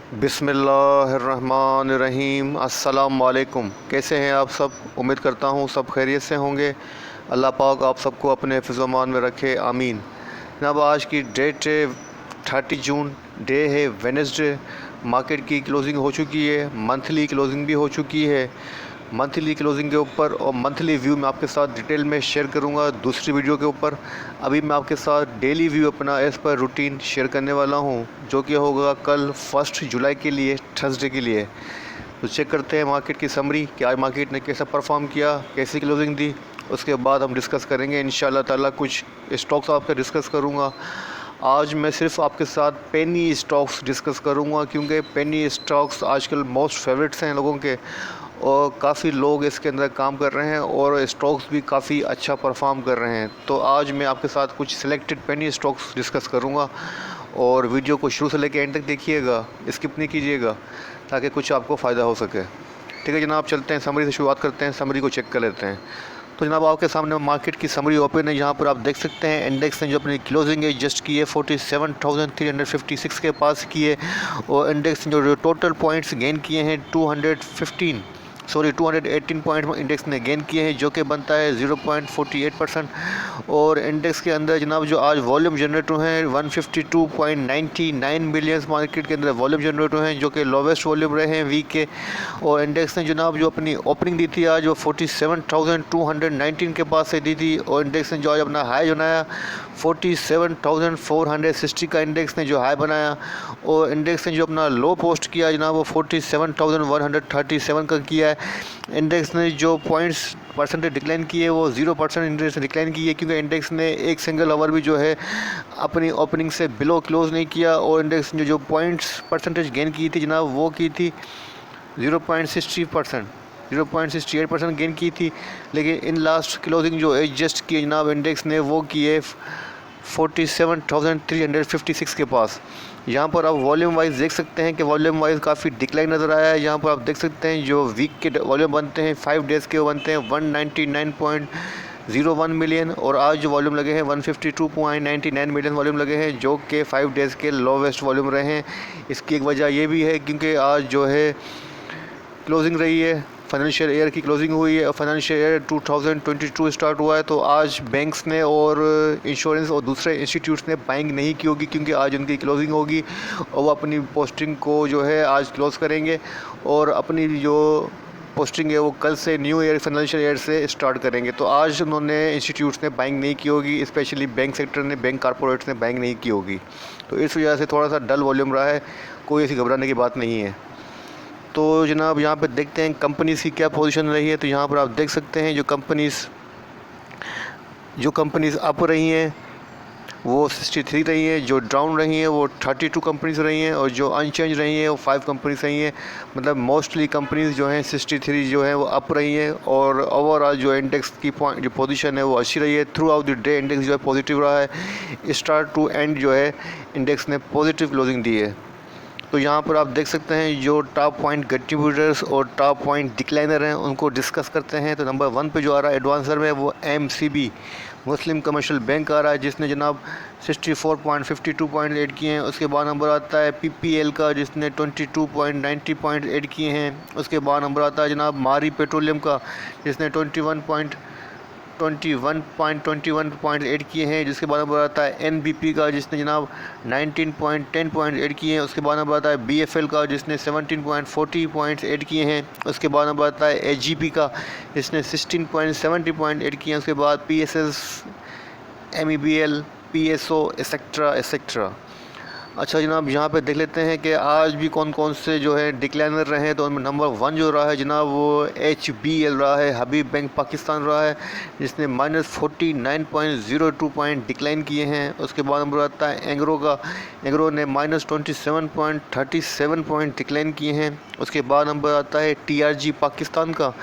बिस्मिल्लाहिर्रहमानिर्रहीम। अस्सलाम वालेकुम। कैसे हैं आप सब? उम्मीद करता हूँ सब खैरियत से होंगे। अल्लाह पाक आप सबको अपने हिफ़्ज़-ओ-मान में रखे, आमीन। जनाब आज की डेट है 30 जून, डे है वेडनेसडे। मार्केट की क्लोजिंग हो चुकी है, मंथली क्लोजिंग भी हो चुकी है। मंथली क्लोजिंग के ऊपर और मंथली व्यू मैं आपके साथ डिटेल में शेयर करूंगा दूसरी वीडियो के ऊपर। अभी मैं आपके साथ डेली व्यू अपना एज़ पर रूटीन शेयर करने वाला हूं, जो कि होगा कल 1 जुलाई के लिए, थर्सडे के लिए। तो चेक करते हैं मार्केट की समरी कि आज मार्केट ने कैसा परफॉर्म किया, कैसी क्लोजिंग दी। उसके बाद हम डिस्कस करेंगे इंशाल्लाह ताला। कुछ स्टॉक्स आपसे डिस्कस करूँगा। आज मैं सिर्फ आपके साथ पेनी स्टॉक्स डिस्कस करूंगा, क्योंकि पेनी स्टॉक्स आजकल मोस्ट फेवरेट्स हैं लोगों के, और काफ़ी लोग इसके अंदर काम कर रहे हैं और स्टॉक्स भी काफ़ी अच्छा परफॉर्म कर रहे हैं। तो आज मैं आपके साथ कुछ सिलेक्टेड पेनी स्टॉक्स डिस्कस करूंगा, और वीडियो को शुरू से लेकर एंड तक देखिएगा, स्किप नहीं कीजिएगा, ताकि कुछ आपको फ़ायदा हो सके। ठीक है जनाब, चलते हैं समरी से शुरुआत करते हैं। समरी को चेक कर लेते हैं। तो जनाब आपके सामने मार्केट की समरी ओपन है। यहाँ पर आप देख सकते हैं इंडेक्स ने जो अपनी क्लोजिंग है जस्ट की है 47,356 के पास की है, और इंडेक्स ने जो टोटल पॉइंट्स गेन किए हैं 218 पॉइंट इंडेक्स ने गेन किए हैं, जो कि बनता है 0.48%। और इंडेक्स के अंदर जनाब जो आज वॉल्यूम जनरेट हुए हैं 152.99 मिलियंस मार्केट के अंदर वॉल्यूम जनरेट हुए हैं, जो कि लोवेस्ट वॉल्यूम रहे हैं वीक के। और इंडेक्स ने जनाब जो अपनी ओपनिंग दी थी आज वो 47,219 के पास से दी थी, और इंडेक्स ने जो आज अपना हाई बनाया 47,460 का इंडेक्स ने जो हाई बनाया। और इंडेक्स ने जो अपना लो पोस्ट किया जनाब वो 47,137 का किया है। इंडेक्स ने जो पॉइंट्स परसेंटेज डिक्लाइन किए वो 0% इंडेक्स ने डिक्लाइन की है, क्योंकि इंडेक्स ने एक सिंगल आवर भी जो है अपनी ओपनिंग से बिलो क्लोज नहीं किया। और इंडेक्स ने जो पॉइंट्स परसेंटेज गेन की थी जनाब वो की थी 0.60%, 0.68% गेन की थी। लेकिन इन लास्ट क्लोजिंग जो एडजस्ट की जनाब इंडेक्स ने वो की है 47,356 के पास। यहाँ पर आप वॉल्यूम वाइज देख सकते हैं कि वॉल्यूम वाइज काफ़ी डिक्लाइन नज़र आया है। यहाँ पर आप देख सकते हैं जो वीक के वॉल्यूम बनते हैं 5 डेज़ के, वो बनते हैं 199.01 मिलियन, और आज जो वॉल्यूम लगे हैं 152.99 मिलियन वॉल्यूम लगे हैं, जो कि 5 डेज़ के लोवेस्ट वॉल्यूम रहे हैं। इसकी एक वजह ये भी है क्योंकि आज जो है क्लोजिंग रही है, फाइनेंशियल ईयर की क्लोजिंग हुई है, और फाइनेंशियल ईयर 2022 स्टार्ट हुआ है। तो आज बैंक्स ने और इंश्योरेंस और दूसरे इंस्टीट्यूट्स ने बाइंग नहीं की होगी, क्योंकि आज उनकी क्लोजिंग होगी और वो अपनी पोस्टिंग को जो है आज क्लोज़ करेंगे, और अपनी जो पोस्टिंग है वो कल से न्यू ईयर फाइनेंशियल ईयर से स्टार्ट करेंगे। तो आज उन्होंने इंस्टीट्यूट्स ने बाइंग नहीं की होगी, स्पेशली बैंक सेक्टर ने, बैंक कॉर्पोरेट्स ने बाइंग नहीं की होगी। तो इस वजह से थोड़ा सा डल वॉल्यूम रहा है, कोई ऐसी घबराने की बात नहीं है। तो जनाब यहाँ पे देखते हैं कंपनीज़ की क्या पोजीशन रही है। तो यहाँ पर आप देख सकते हैं जो कंपनीज़ अप रही हैं वो 63 रही हैं, जो डाउन रही हैं वो 32 कंपनीज़ रही हैं, और जो अनचेंज रही हैं वो 5 कंपनीज़ रही हैं। मतलब मोस्टली कंपनीज़ जो हैं 63 जो हैं वो अप रही हैं, और ओवरऑल जो इंडेक्स की जो पोजीशन है वो अच्छी रही है। Through out the day index जो है पॉजिटिव रहा है, स्टार्ट टू एंड जो है इंडेक्स ने पॉजिटिव क्लोजिंग दी है। तो यहाँ पर आप देख सकते हैं जो टॉप पॉइंट कंट्रीब्यूटर्स और टॉप पॉइंट डिक्लाइनर हैं उनको डिस्कस करते हैं। तो नंबर 1 पे जो आ रहा है एडवांसर में वो MCB मुस्लिम कमर्शियल बैंक आ रहा है, जिसने जनाब 64.52 पॉइंट ऐड किए हैं। उसके बाद नंबर आता है PPL का, जिसने 22.90 पॉइंट ऐड किए हैं। उसके बाद नंबर आता है जनाब मारी पेट्रोलियम का, जिसने 21.21 पॉइंट ऐड किए हैं। जिसके बाद नंबर आता है NBP का, जिसने जनाब 19.10 पॉइंट ऐड किए हैं। उसके बाद नंबर आता है BFL का, जिसने 17.40 पॉइंट्स ऐड किए हैं। उसके बाद नंबर आता है HGP का, जिसने 16.70 पॉइंट ऐड किए हैं। उसके बाद PSS, MEBL, PSO etcetera etcetera. अच्छा जनाब यहाँ पे देख लेते हैं कि आज भी कौन कौन से जो है डिक्लाइनर रहे हैं। तो उनमें नंबर 1 जो रहा है जनाब वो HBL रहा है, हबीब बैंक पाकिस्तान रहा है, जिसने -49.02 पॉइंट डिक्लाइन किए हैं। उसके बाद नंबर आता है एंग्रो का, एंग्रो ने -27.37 पॉइंट डिक्लाइन किए हैं। उसके बाद नंबर आता है TRG पाकिस्तान का,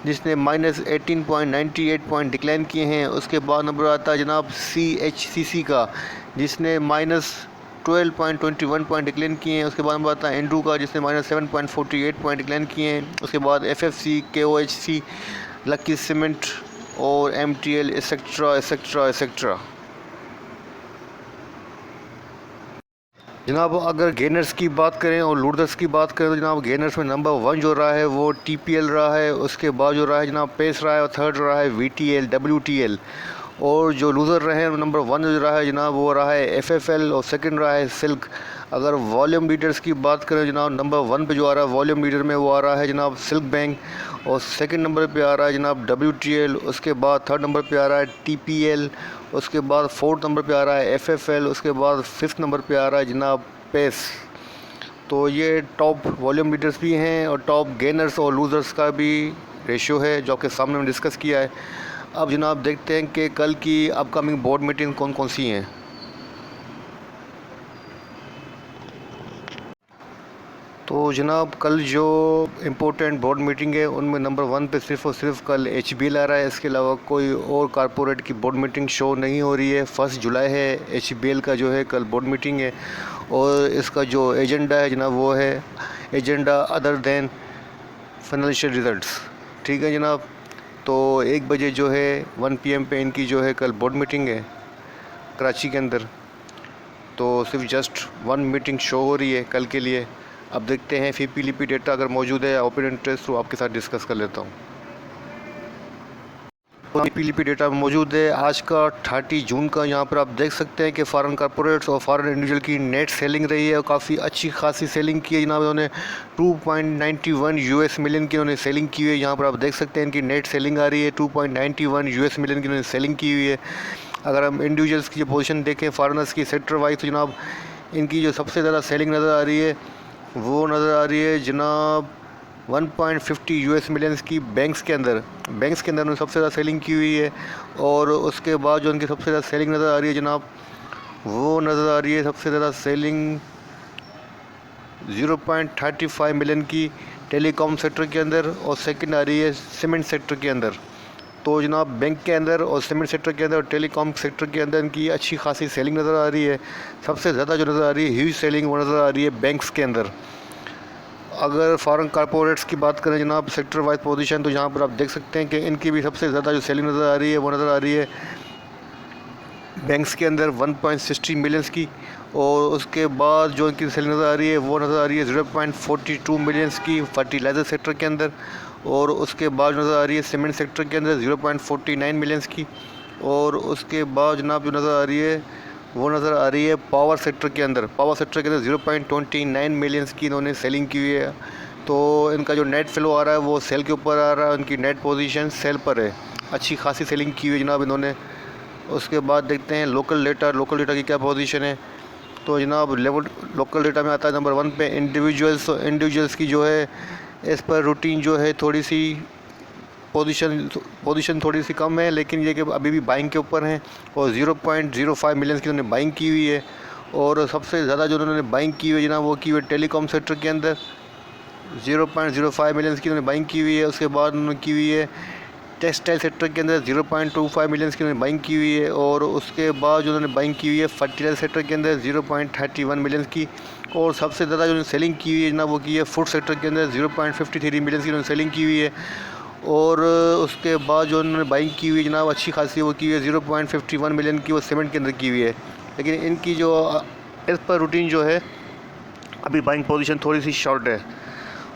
जिसने -18.98 पॉइंट डिक्लाइन किए हैं। उसके बाद नंबर आता है जनाब CHCC का, जिसने -12.21 पॉइंट डिक्लाइन किए हैं। उसके बाद नंबर आता है एंड्रू का, जिसने -7.48 पॉइंट डिक्लाइन किए हैं। उसके बाद FFC, KOHC, लकी सीमेंट और MTL एक्सेट्रा एक्सेट्रा एक्सेट्रा। जनाब अगर गेनर्स की बात करें और लूजर्स की बात करें तो जनाब गेनर्स में नंबर 1 जो रहा है वो TPL रहा है, उसके बाद जो रहा है जनाब पेस रहा है, और थर्ड रहा है VTL WTL। और जो लूज़र रहे हैं नंबर 1 जो रहा है जनाब वो रहा है FFL, और सेकंड रहा है सिल्क। अगर वॉल्यूम लीडर्स की बात करें जनाब नंबर 1 पे जो आ रहा है वॉल्यूम लीडर में वो आ रहा है जनाब सिल्क बैंक, और सेकंड नंबर पे आ रहा है जनाब WTL, उसके बाद थर्ड नंबर पे आ रहा है TPL, उसके बाद फोर्थ नंबर पे आ रहा है FFL, उसके बाद फिफ्थ नंबर पे आ रहा है जनाब पेस। तो ये टॉप वॉल्यूम लीडर्स भी हैं और टॉप गेनर्स और लूज़र्स का भी रेशियो है जो आपके सामने में डिस्कस किया है। अब जनाब देखते हैं कि कल की अपकमिंग बोर्ड मीटिंग कौन कौन सी हैं। तो जनाब कल जो इम्पोर्टेंट बोर्ड मीटिंग है उनमें नंबर 1 पे सिर्फ़ और सिर्फ कल HBL आ रहा है, इसके अलावा कोई और कारपोरेट की बोर्ड मीटिंग शो नहीं हो रही है। 1 जुलाई है HBL का जो है कल बोर्ड मीटिंग है, और इसका जो एजेंडा है जनाब वो है agenda other than financial results. ठीक है जनाब, तो 1 बजे जो है 1 PM पे इनकी जो है कल बोर्ड मीटिंग है कराची के अंदर। तो सिर्फ जस्ट 1 मीटिंग शो हो रही है कल के लिए। अब देखते हैं FPLP डेटा अगर मौजूद है ओपन इंटरेस्ट तो आपके साथ डिस्कस कर लेता हूँ। FPLP डेटा मौजूद है आज का 30 जून का। यहाँ पर आप देख सकते हैं कि फॉरेन कॉर्पोरेट्स और फॉरेन इंडिविजुअल की नेट सेलिंग रही है और काफ़ी अच्छी खासी सेलिंग की है जनाब। उन्होंने 2.91 US मिलियन की उन्होंने सेलिंग की हुई है। यहाँ पर आप देख सकते हैं इनकी नेट सेलिंग आ रही है 2.91 US मिलियन की उन्होंने सेलिंग की हुई है। अगर हम इंडिविजुअल्स की जो पोजीशन देखें फॉरेनर्स की सेक्टर वाइज तो जनाब इनकी जो सबसे ज़्यादा सेलिंग नज़र आ रही है वो नज़र आ रही है जनाब 1.50 US मिलियंस की बैंक्स के अंदर उन्होंने सबसे ज़्यादा सेलिंग की हुई है। और उसके बाद जो उनकी सबसे ज़्यादा सेलिंग नज़र आ रही है जनाब वो नज़र आ रही है सबसे ज़्यादा सेलिंग 0.35 मिलियन की टेलीकॉम सेक्टर के अंदर, और सेकंड आ रही है सीमेंट सेक्टर के अंदर। तो जनाब बैंक के अंदर और सीमेंट सेक्टर के अंदर और टेलीकॉम सेक्टर के अंदर इनकी अच्छी खासी सेलिंग नज़र आ रही है। सबसे ज़्यादा जो नज़र आ रही है ह्यूज सेलिंग वो नज़र आ रही है बैंक्स के अंदर। अगर फॉरेन कॉर्पोरेट्स की बात करें जनाब सेक्टर वाइज पोजीशन तो यहाँ पर आप देख सकते हैं कि इनकी भी सबसे ज़्यादा जो सेलिंग नज़र आ रही है वो नज़र आ रही है बैंक्स के अंदर 1.60 मिलियंस की, और उसके बाद जो इनकी सेलिंग नज़र आ रही है वो नज़र आ रही है 0.42 मिलियंस की फर्टिलाइज़र सेक्टर के अंदर, और उसके बाद नज़र आ रही है सीमेंट सेक्टर के अंदर 0.49 मिलियंस की, और उसके बाद जनाब जो नज़र आ रही है वो नज़र आ रही है पावर सेक्टर के अंदर 0.29 मिलियंस की इन्होंने सेलिंग की हुई है। तो इनका जो नेट फ्लो आ रहा है वो सेल के ऊपर आ रहा है, उनकी नेट पोजीशन सेल पर है, अच्छी खासी सेलिंग की हुई है जनाब इन्होंने। उसके बाद देखते हैं लोकल डेटा की क्या पोजीशन है। तो जनाब लोकल डेटा में आता है नंबर 1 पे इंडिविजुअल्स की जो है इस पर रूटीन जो है थोड़ी सी पोजीशन थोड़ी सी कम है, लेकिन ये कि अभी भी बाइंग के ऊपर हैं, और 0.05 मिलियंस की उन्होंने बाइंग की हुई है। और सबसे ज़्यादा जो उन्होंने बाइंग की हुई है जनाब वो की हुई है टेलीकॉम सेक्टर के अंदर 0.05 मिलियंस की उन्होंने बाइंग की हुई है। उसके बाद उन्होंने की हुई है टेक्सटाइल सेक्टर के अंदर 0.25 मिलियंस की उन्होंने बाइंग की हुई है। और उसके बाद जो उन्होंने बाइंग की हुई है फर्टिलाइजर सेक्टर के अंदर 0.31 मिलियंस की। और सबसे ज़्यादा जो सेलिंग की हुई है ना वो की है फूड सेक्टर के अंदर 0.53 मिलियंस की उन्होंने सेलिंग की हुई है। और उसके बाद जो उन्होंने बाइंग की हुई है जनाब अच्छी खासी वो की हुई है 0.51 मिलियन की, वो सीमेंट के अंदर की हुई है। लेकिन इनकी जो एज पर रूटीन जो है अभी बाइंग पोजीशन थोड़ी सी शॉर्ट है।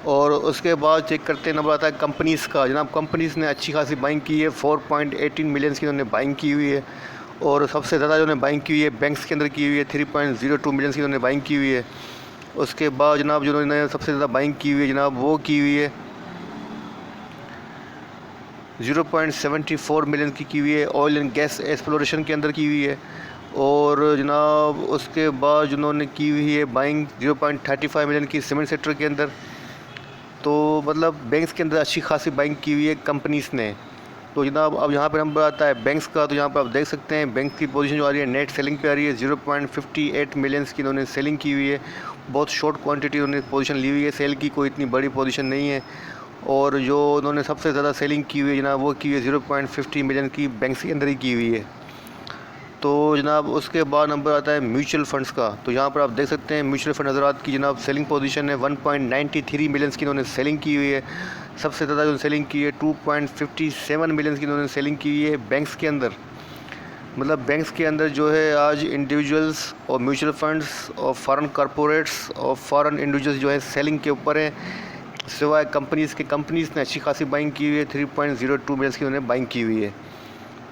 और उसके बाद चेक करते हैं नंबर आता है कंपनीज़ का। जनाब कंपनीज़ ने अच्छी खासी बाइंग की है 4.18 मिलियंस की उन्होंने बाइंग की हुई है। और सबसे ज़्यादा जो उन्होंने बाइंग की हुई है बैंक्स के अंदर की हुई है 3.02 मिलियंस की उन्होंने बाइंग की हुई है। उसके बाद जनाब जो उन्होंने सबसे ज़्यादा बाइंग की हुई है जनाब वो की हुई है 0.74 मिलियन की हुई है ऑयल एंड गैस एक्सप्लोरेशन के अंदर की हुई है। और जनाब उसके बाद जिन्होंने की हुई है बाइंग 0.35 मिलियन की सीमेंट सेक्टर के अंदर। तो मतलब बैंक्स के अंदर अच्छी खासी बाइंग की हुई है कंपनीज़ ने। तो जनाब अब यहाँ पर नंबर आता है बैंक्स का, तो यहाँ पर आप देख सकते हैं बैंक की पोजीशन जो आ रही है नेट सेलिंग पे आ रही है 0.58 मिलियंस की इन्होंने सेलिंग की हुई है। बहुत शॉर्ट क्वांटिटी उन्होंने पोजीशन ली हुई है, सेल की कोई इतनी बड़ी पोजीशन नहीं है। और जो उन्होंने सबसे ज़्यादा सेलिंग की हुई है जनाब वो की हुई है 0.50 मिलियन की बैंक्स के अंदर ही की हुई है। तो जनाब उसके बाद नंबर आता है म्यूचुअल फंड्स का। तो यहाँ पर आप देख सकते हैं म्यूचुअल फंड हज़रात की जनाब सेलिंग पोजीशन है 1.93 मिलियंस की इन्होंने सेलिंग की हुई है। सबसे ज़्यादा जो सेलिंग की है 2.57 मिलियंस की इन्होंने सेलिंग की हुई है बैंक्स के अंदर। मतलब बैंक्स के अंदर जो है आज इंडिविजुअल्स और म्यूचुअल फंड्स और फॉरेन कॉरपोरेट्स और फॉरेन इंडिविजुअल्स जो है सेलिंग के ऊपर हैं, सिवाय कंपनीज़ ने अच्छी खासी बाइंग की हुई है। 3.02 मिलियन की उन्होंने बाइंग की हुई है।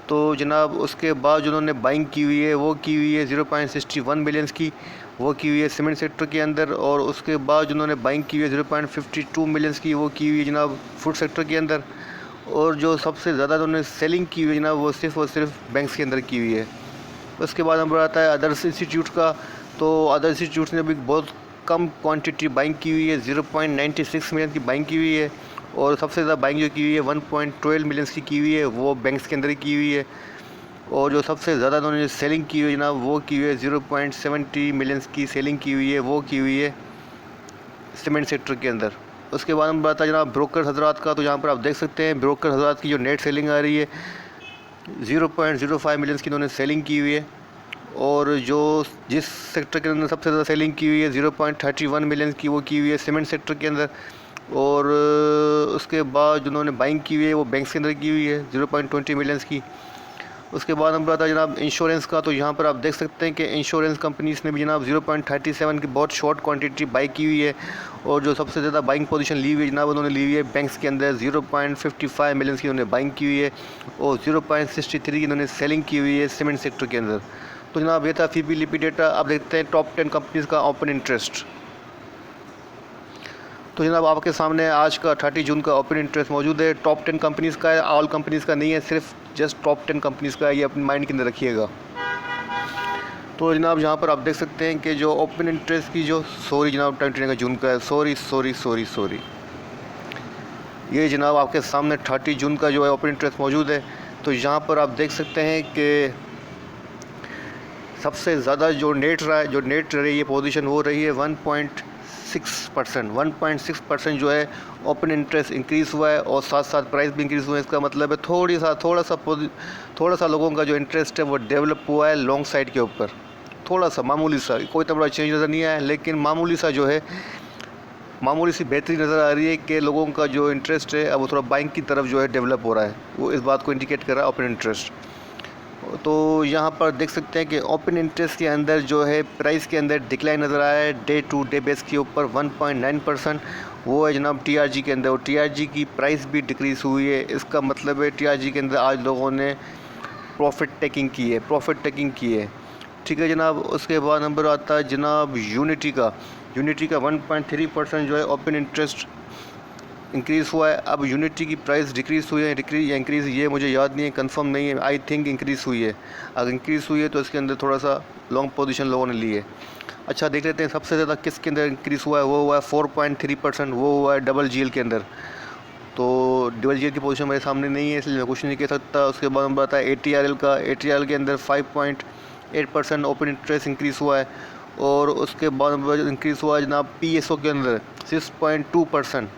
तो जनाब उसके बाद जो उन्होंने बाइंग की हुई है वो की हुई है 0.61 मिलियंस की, वो की हुई है सीमेंट सेक्टर के अंदर। और उसके बाद जो उन्होंने बाइंग की हुई है 0.52 मिलियंस की, वो की हुई है जनाब फूड सेक्टर के अंदर। और जो सबसे ज़्यादा उन्होंने सेलिंग की हुई है जनाब वो सिर्फ और सिर्फ बैंक्स के अंदर की हुई है। उसके बाद नंबर आता है अदर्स इंस्टीट्यूट का। तो अदर इंस्टीट्यूट्स ने भी बहुत कम क्वांटिटी बाइंग की हुई है, 0.96 मिलियन की बाइंग की हुई है। और सबसे ज़्यादा बाइंग जो की हुई है 1.12 मिलियंस की हुई है, वो बैंक्स के अंदर ही की हुई है। और जो सबसे ज़्यादा उन्होंने सेलिंग की हुई है जनाब वो की हुई है 0.70 मिलियंस की सेलिंग की हुई है, वो की हुई है सीमेंट सेक्टर के अंदर। उसके बाद हम बात है जनाब ब्रोकर हजरात का। तो यहाँ पर आप देख सकते हैं ब्रोकर हजरात की जो नेट सेलिंग आ रही है 0.05 मिलियंस की उन्होंने सेलिंग की हुई है। और जो जिस सेक्टर के अंदर सबसे ज़्यादा सेलिंग की हुई है 0.31 मिलियन की, वो की हुई है सीमेंट सेक्टर के अंदर। और उसके बाद उन्होंने बाइंग की हुई है वो बैंक्स के अंदर की हुई है 0.20 मिलियंस की। उसके बाद हम आता है जनाब इंश्योरेंस का। तो यहाँ पर आप देख सकते हैं कि इंश्योरेंस कंपनीज़ ने भी जनाब 0.37 की बहुत शॉर्ट क्वांटिटी बाई की हुई है। और जो सबसे ज़्यादा बाइंग पोजीशन ली हुई है जनाब उन्होंने ली हुई है बैंक्स के अंदर, 0.55 मिलियंस की उन्होंने बाइंग की हुई है। और 0.63 की उन्होंने सेलिंग की हुई है सीमेंट सेक्टर के अंदर। तो जनाब ये था FIBLIPI डेटा। अब देखते हैं टॉप 10 कंपनीज़ का ओपन इंटरेस्ट। तो जनाब आपके सामने आज का 30 जून का ओपन इंटरेस्ट मौजूद है। टॉप 10 कंपनीज़ का है, ऑल कंपनीज़ का नहीं है, सिर्फ जस्ट टॉप 10 कंपनीज़ का है, ये अपने माइंड के अंदर रखिएगा। तो जनाब यहाँ पर आप देख सकते हैं कि जो ओपन इंटरेस्ट की जो जनाब 30 जून का है, सॉरी ये जनाब आपके सामने 30 जून का जो है ओपन इंटरेस्ट मौजूद है। तो यहाँ पर आप देख सकते हैं कि सबसे ज़्यादा जो नेट रही है पोजीशन वो रही है 1.6%। 1.6% जो है ओपन इंटरेस्ट इंक्रीज़ हुआ है और साथ साथ प्राइस भी इंक्रीज़ हुआ है। इसका मतलब है थोड़ा सा लोगों का जो इंटरेस्ट है वो डेवलप हुआ है लॉन्ग साइड के ऊपर, थोड़ा सा मामूली सा, कोई तो बड़ा चेंज नज़र नहीं आया, लेकिन मामूली सा जो है मामूली सी बेहतरी नज़र आ रही है कि लोगों का जो इंटरेस्ट है अब वो थोड़ा बाइंग की तरफ जो है डेवलप हो रहा है, वो इस बात को इंडिकेट कर रहा है ओपन इंटरेस्ट। तो यहाँ पर देख सकते हैं कि ओपन इंटरेस्ट के अंदर जो है प्राइस के अंदर डिक्लाइन नज़र आया है डे टू डे बेस के ऊपर 1.9%, वो है जनाब TRG के अंदर। और TRG की प्राइस भी डिक्रीज़ हुई है। इसका मतलब है TRG के अंदर आज लोगों ने प्रॉफिट टेकिंग की है। ठीक है जनाब। उसके बाद नंबर आता है जनाब यूनिटी का 1.3% जो है ओपन इंटरेस्ट इंक्रीज़ हुआ है। अब यूनिटी की प्राइस डिक्रीज़ हुई है, डिक्रीज या इंक्रीज़ ये मुझे याद नहीं है, कंफर्म नहीं है, आई थिंक इंक्रीज़ हुई है। अगर इंक्रीज़ हुई है तो इसके अंदर थोड़ा सा लॉन्ग पोजीशन लोगों ने ली है। अच्छा देख लेते हैं सबसे ज़्यादा किसके अंदर इंक्रीज़ हुआ है। वो हुआ है 4.3%, वो हुआ है डबल GL के अंदर। तो डबल GL की पोजीशन मेरे सामने नहीं है इसलिए मैं कुछ नहीं कह सकता। उसके बाद हम बताया ATRL का। ATRL के अंदर 5.8% ओपन इंटरेस्ट इंक्रीज़ हुआ है। और उसके बाद इंक्रीज़ हुआ है जनाब PSO के अंदर 6.2%।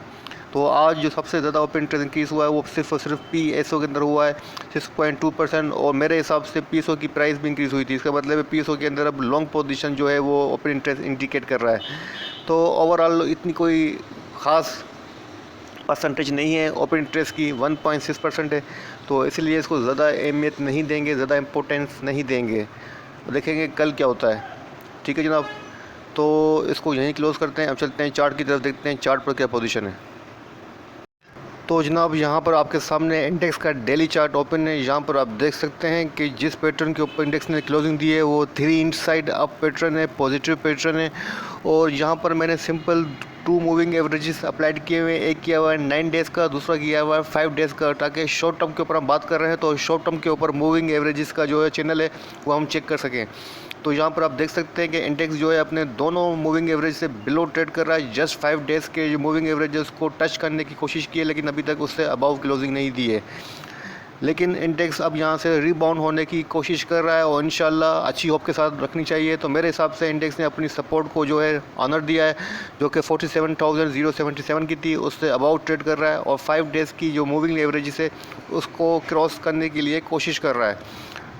तो आज जो सबसे ज़्यादा ओपन इंटरेस्ट इंक्रीज़ हुआ है वो सिर्फ और सिर्फ PSO के अंदर हुआ है 6.2%। और मेरे हिसाब से PSO की प्राइस भी इंक्रीज़ हुई थी। इसका मतलब है PSO के अंदर अब लॉन्ग पोजीशन जो है वो ओपन इंटरेस्ट इंडिकेट कर रहा है। तो ओवरऑल इतनी कोई ख़ास परसेंटेज नहीं है ओपन इंटरेस्ट की, 1.6% है। तो इसलिए इसको ज़्यादा अहमियत नहीं देंगे, ज़्यादा इम्पोर्टेंस नहीं देंगे, देखेंगे कल क्या होता है। ठीक है जनाब। तो इसको यहीं क्लोज़ करते हैं। अब चलते हैं चार्ट की तरफ, देखते हैं चार्ट पर क्या पोजीशन है। तो जनाब यहाँ पर आपके सामने इंडेक्स का डेली चार्ट ओपन है। यहाँ पर आप देख सकते हैं कि जिस पैटर्न के ऊपर इंडेक्स ने क्लोजिंग दी है वो 3 इंच साइड अप पैटर्न है, पॉजिटिव पैटर्न है। और यहाँ पर मैंने सिंपल 2 मूविंग एवरेजेस अप्लाइड किए हुए हैं। एक किया हुआ है 9 डेज़ का, दूसरा किया हुआ है 5 डेज़ का, ताकि शॉर्ट टर्म के ऊपर हम बात कर रहे हैं तो शॉर्ट टर्म के ऊपर मूविंग एवरेजेस का जो है चैनल है वो हम चेक कर सकें। तो यहाँ पर आप देख सकते हैं कि इंडेक्स जो है अपने दोनों मूविंग एवरेज से बिलो ट्रेड कर रहा है। जस्ट 5 डेज़ के जो मूविंग एवरेजेस को टच करने की कोशिश की है, लेकिन अभी तक उससे अबाव क्लोजिंग नहीं दी है। लेकिन इंडेक्स अब यहाँ से रिबाउंड होने की कोशिश कर रहा है और इंशाल्लाह अच्छी होप के साथ रखनी चाहिए। तो मेरे हिसाब से इंडेक्स ने अपनी सपोर्ट को जो है ऑनर दिया है, जो कि 47,077 की थी, उससे अबाउ ट्रेड कर रहा है। और 5 डेज़ की जो मूविंग एवरेज है उसको क्रॉस करने के लिए कोशिश कर रहा है।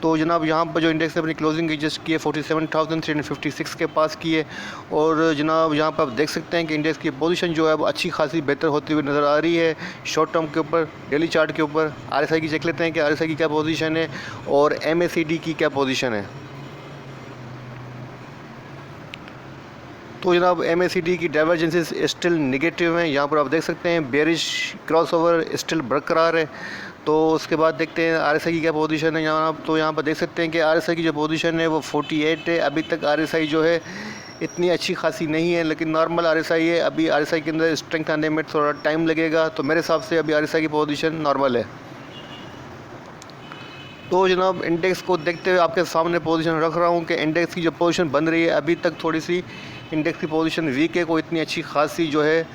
तो जनाब यहाँ पर जो इंडेक्स ने अपनी क्लोजिंग एडजस्ट की है 47,356 के पास की है। और जनाब यहाँ पर आप देख सकते हैं कि इंडेक्स की पोजीशन जो है वो अच्छी खासी बेहतर होती हुई नज़र आ रही है शॉर्ट टर्म के ऊपर, डेली चार्ट के ऊपर। RSI की देख लेते हैं कि RSI की क्या पोजीशन है और MACD की क्या पोजीशन है। तो जनाब MACD की डाइवर्जेंसेस स्टिल नेगेटिव हैं, यहाँ पर आप देख सकते हैं बेरिश क्रॉसओवर स्टिल बरकरार है। तो उसके बाद देखते हैं RSI की क्या पोजीशन है यहाँ। तो यहाँ पर देख सकते हैं कि RSI की जो पोजीशन है वो 48 है। अभी तक RSI जो है इतनी अच्छी खासी नहीं है, लेकिन नॉर्मल RSI है। अभी RSI के अंदर स्ट्रेंथ आने में थोड़ा टाइम लगेगा, तो मेरे हिसाब से अभी RSI की पोजीशन नॉर्मल है। तो जनाब इंडेक्स को देखते हुए आपके सामने पोजीशन रख रहा हूँ कि इंडेक्स की जो पोजीशन बन रही है अभी तक थोड़ी सी इंडेक्स की पोजीशन वीक है, कोई इतनी अच्छी खासी जो है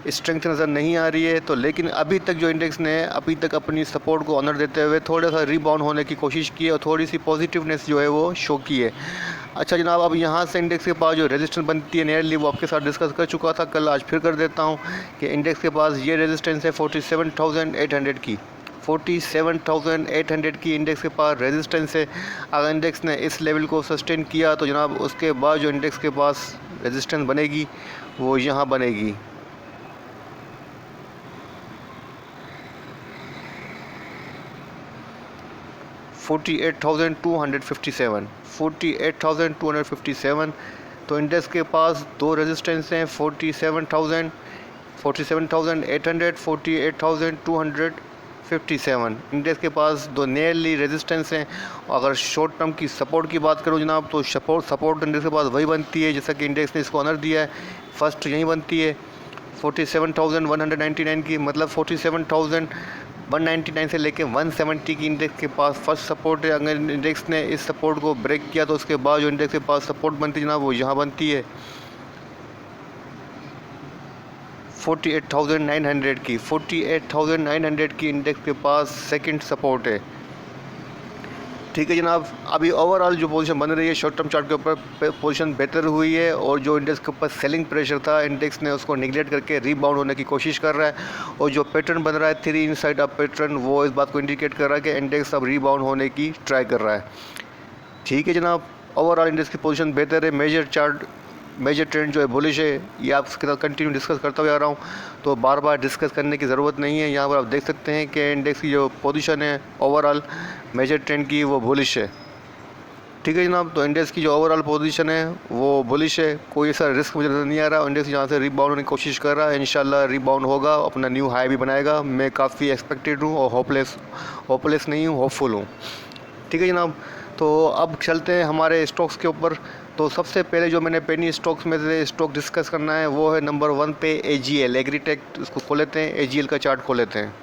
स्ट्रेंथ नज़र नहीं आ रही है। तो लेकिन अभी तक जो इंडेक्स ने अभी तक अपनी सपोर्ट को ऑनर देते हुए थोड़ा सा रीबाउंड होने की कोशिश की है और थोड़ी सी पॉजिटिवनेस जो है वो शो की है। अच्छा जनाब, अब यहाँ से इंडेक्स के पास जो रेजिस्टेंस बनती है नियरली वो आपके साथ डिस्कस कर चुका था कल, आज फिर कर देता हूँ कि इंडेक्स के पास ये रेजिस्टेंस है 47,800 की। 47,800 की इंडेक्स के पास रेजिस्टेंस है। अगर इंडेक्स ने इस लेवल को सस्टेन किया तो जनाब उसके बाद जो इंडेक्स के पास रेजिस्टेंस बनेगी वो यहाँ बनेगी। $48,257 तो इंडेक्स के पास दो रेजिस्टेंस हैं 47,800, 48,257। इंडेक्स के पास दो नियरली रेजिस्टेंस हैं। अगर शॉर्ट टर्म की सपोर्ट की बात करूं जनाब तो सपोर्ट इंडेक्स के पास वही बनती है जैसा कि इंडेक्स ने इसको ऑनर दिया है। फर्स्ट यही बनती है 47,199 की, मतलब 47,199 से लेके 170 की इंडेक्स के पास फर्स्ट सपोर्ट है। अगर इंडेक्स ने इस सपोर्ट को ब्रेक किया तो उसके बाद जो इंडेक्स के पास सपोर्ट बनती है जनाब वो यहाँ बनती है 48,900 की। 48,900 की इंडेक्स के पास सेकंड सपोर्ट है। ठीक है जनाब, अभी ओवरऑल जो पोजीशन बन रही है शॉर्ट टर्म चार्ट के ऊपर पोजीशन बेहतर हुई है और जो इंडेक्स के ऊपर सेलिंग प्रेशर था इंडेक्स ने उसको निगलेक्ट करके रीबाउंड होने की कोशिश कर रहा है। और जो पैटर्न बन रहा है 3 इनसाइड अप पैटर्न वो इस बात को इंडिकेट कर रहा है कि इंडेक्स अब रीबाउंड होने की ट्राई कर रहा है। ठीक है जनाब, ओवरऑल इंडेक्स की पोजीशन बेहतर है। मेजर ट्रेंड जो है बुलिश है, ये आपके साथ कंटिन्यू डिस्कस करता हुआ आ रहा हूँ, तो बार बार डिस्कस करने की ज़रूरत नहीं है। यहाँ पर आप देख सकते हैं कि इंडेक्स की जो पोजीशन है ओवरऑल मेजर ट्रेंड की वो बुलिश है। ठीक है जनाब, तो इंडेक्स की जो ओवरऑल पोजीशन है वो बुलिश है, कोई ऐसा रिस्क मुझे नज़र नहीं आ रहा। इंडेक्स यहाँ से रीबाउंड होने की कोशिश कर रहा है, इंशाल्लाह रीबाउंड होगा, अपना न्यू हाई भी बनाएगा। मैं काफ़ी एक्सपेक्टेड हूँ और होपलेस नहीं हूँ, होपफुल हूँ। ठीक है जनाब, तो अब चलते हैं हमारे स्टॉक्स के ऊपर। तो सबसे पहले जो मैंने पेनी स्टॉक्स में से स्टॉक डिस्कस करना है वो है नंबर 1 पे AGL एग्रीटेक। उसको खोल लेते हैं, AGL का चार्ट खोल लेते हैं।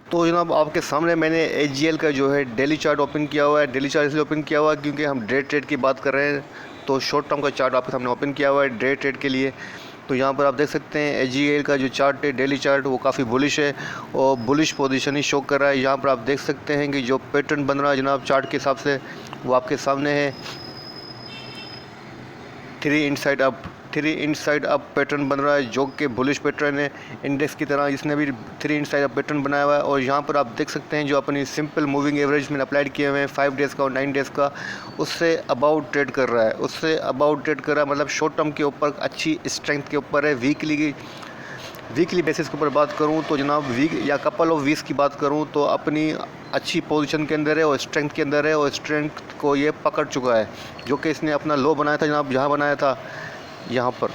तो जनाब आपके सामने मैंने AGL का जो है डेली चार्ट ओपन किया हुआ है। डेली चार्ट इसलिए ओपन किया हुआ है क्योंकि हम डे ट्रेड की बात कर रहे हैं, तो शॉर्ट टर्म का चार्ट आपके सामने ओपन किया हुआ है डे ट्रेड के लिए। तो यहाँ पर आप देख सकते हैं AGL का जो चार्ट है डेली चार्ट वो काफ़ी बुलिश है और बुलिश पोजीशन ही शो कर रहा है। यहाँ पर आप देख सकते हैं कि जो पैटर्न बन रहा है जनाब चार्ट के हिसाब से वो आपके सामने है 3 इनसाइड अप पैटर्न बन रहा है जो कि बुलिश पैटर्न है इंडेक्स की तरह, इसने भी 3 इनसाइड अप पैटर्न बनाया हुआ है। और यहाँ पर आप देख सकते हैं जो अपनी सिंपल मूविंग एवरेज में अप्लाइड किए हुए हैं 5 डेज़ का और 9 डेज़ का, उससे अबाउट ट्रेड कर रहा है। मतलब शॉर्ट टर्म के ऊपर अच्छी स्ट्रेंथ के ऊपर है। वीकली बेसिस के ऊपर बात करूं तो जनाब वीक या कपल ऑफ वीक्स की बात करूं तो अपनी अच्छी पोजीशन के अंदर है और स्ट्रेंथ के अंदर है और स्ट्रेंथ को ये पकड़ चुका है, जो कि इसने अपना लो बनाया था जनाब, जहां बनाया था यहाँ पर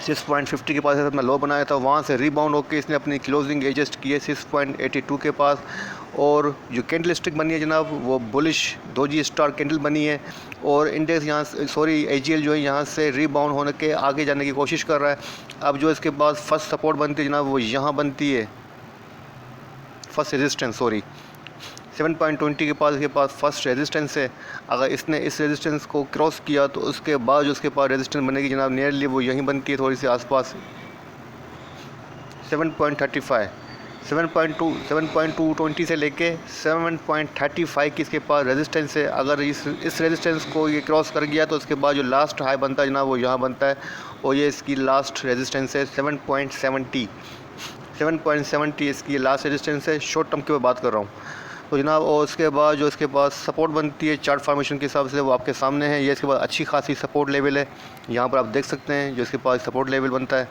6.50 के पास अपना लो बनाया था, वहाँ से रीबाउंड होकर इसने अपनी क्लोजिंग एडजस्ट की है 6.82 के पास। और जो कैंडल स्टिक बनी है जनाब वो बुलिश दोजी स्टार कैंडल बनी है और इंडेक्स AGL जो है यहाँ से रीबाउंड होने के आगे जाने की कोशिश कर रहा है। अब जो इसके पास फर्स्ट सपोर्ट बनती है जनाब वो यहाँ बनती है, फर्स्ट रेजिस्टेंस 7.20 के पास इसके पास फर्स्ट रेजिस्टेंस है। अगर इसने इस रेजिस्टेंस को क्रॉस किया तो उसके बाद जो उसके पास रेजिस्टेंस बनेगी जनाब नियरली वो यहीं बनती है, थोड़ी सी आसपास 7.35 7.220 से लेके 7.35 की इसके पास रेजिस्टेंस है। अगर इस रेजिस्टेंस को ये क्रॉस कर गया तो उसके बाद जो लास्ट हाई बनता है जनाब वो यहाँ बनता है, और ये इसकी लास्ट रेजिस्टेंस है 7.70 इसकी लास्ट रेजिस्टेंस है। शॉर्ट टर्म की मैं बात कर रहा हूँ तो जनाब। और उसके बाद जो इसके पास सपोर्ट बनती है चार्ट फॉर्मेशन के हिसाब से वो आपके सामने है। ये इसके बाद अच्छी खासी सपोर्ट लेवल है, यहाँ पर आप देख सकते हैं जो इसके पास सपोर्ट लेवल बनता है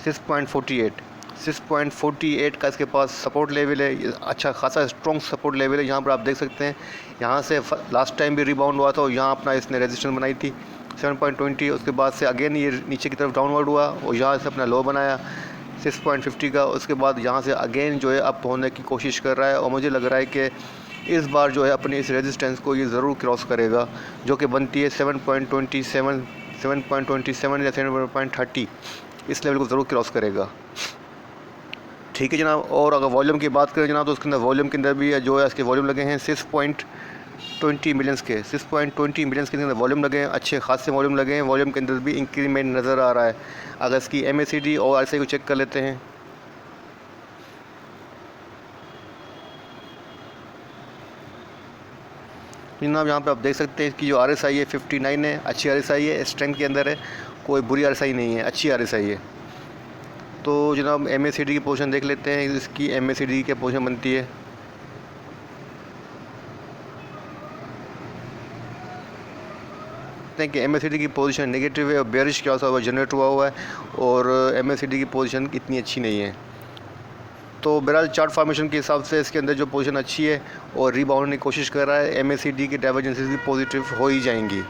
6.48 का इसके पास सपोर्ट लेवल है। अच्छा खासा स्ट्रॉन्ग सपोर्ट लेवल है, यहाँ पर आप देख सकते हैं। यहाँ से लास्ट टाइम भी रिबाउंड हुआ था और यहाँ अपना इसने रेजिस्टेंस बनाई थी 7.20। उसके बाद से अगेन ये नीचे की तरफ डाउनवर्ड हुआ और यहाँ से अपना लो बनाया 6.50 का। उसके बाद यहाँ से अगेन जो है अप होने की कोशिश कर रहा है, और मुझे लग रहा है कि इस बार जो है अपनी इस रेजिस्टेंस को ये ज़रूर क्रॉस करेगा, जो कि बनती है 7.27 या 7.30। इस लेवल को ज़रूर क्रॉस करेगा, ठीक है जनाब। और अगर वॉल्यूम की बात करें जनाब तो उसके अंदर वॉल्यूम के अंदर भी जो है इसके वॉल्यूम लगे हैं 6.20 मिलियंस के 6.20 मिलियंस के अंदर वॉल्यूम लगे हैं। अच्छे खासे वॉल्यूम लगे हैं, वॉल्यूम के अंदर भी इंक्रीमेंट नज़र आ रहा है। अगर इसकी MACD और RSI को चेक कर लेते हैं जनाब, यहाँ पे आप देख सकते हैं कि जो RSI है 59 है, अच्छी RSI है, स्ट्रेंथ के अंदर है, कोई बुरी RSI नहीं है, अच्छी RSI है। तो जनाब MACD की पोजीशन देख लेते हैं, इसकी MACD की पोजीशन बनती है कि MACD की पोजीशन नेगेटिव है और बेरिश क्या हुआ जनरेट हुआ है, और MACD की पोजीशन इतनी अच्छी नहीं है। तो बहरहाल चार्ट फॉर्मेशन के हिसाब से इसके अंदर जो पोजीशन अच्छी है और रीबाउंड की कोशिश कर रहा है, MACD की डाइवर्जेंसेस भी पॉजिटिव हो ही जाएंगी।